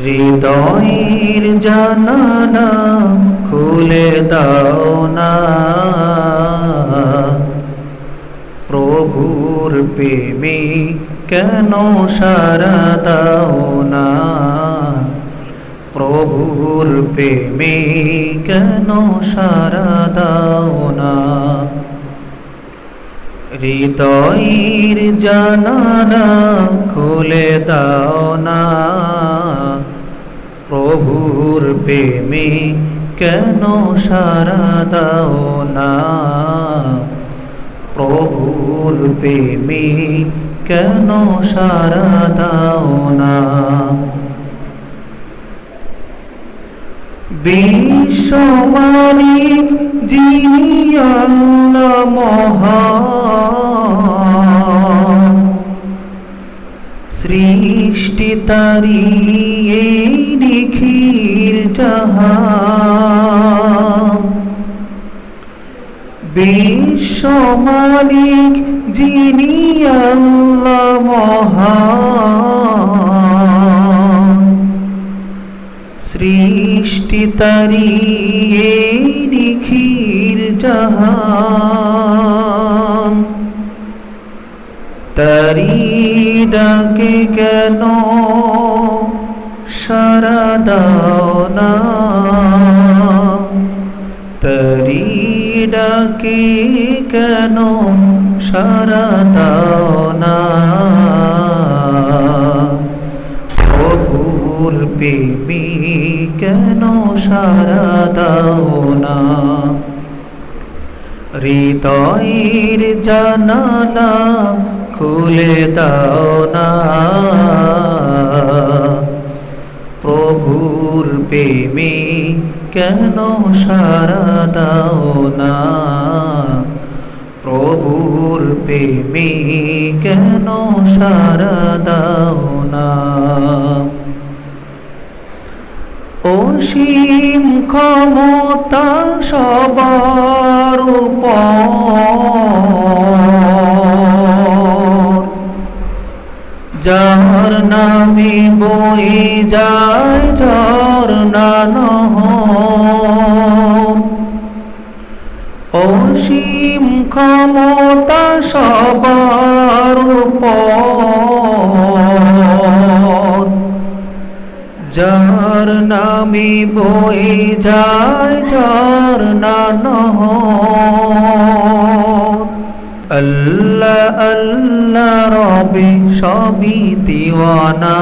হৃদয়ের জানালা খুলে দাও না, প্রভুর প্রেমে কেন সারা দাও না, প্রভুর প্রেমে কেন সারা দাও না। হৃদয়ের জানালা খুলে দাও না, প্রভুর প্রেমে কেন সারা দাও না, প্রভুর প্রেমে কেন সারা দাও না। বিশ্ব মালিক যিনি আল্লাহ মহান, সৃষ্টি তারি এই নিখিল জাহান। বিশ্ব মালিক যিনি আল্লাহ মহান, সৃষ্টি তারি এই নিখিল জাহান। তারি ডাকে কেন সারা দাও না, তারি ডাকে কেন সারা দাও না, প্রভুর প্রেমে কেন সারা দাও না। হৃদয়ের জানালা খুলে দাও না, প্রভুর প্রেমে কেন সারা দাও না, প্রভুর প্রেমে কেন সারা দাও না। অসীম ক্ষমতা সবার উপর, যার নামে বয়ে যায় ঝরনা নহর। অসীম ক্ষমতা সবার উপর, যার নামে বয়ে যায় ঝরনা নহর। আল্লাহ আল্লাহ রবে সবই দিওয়ানা।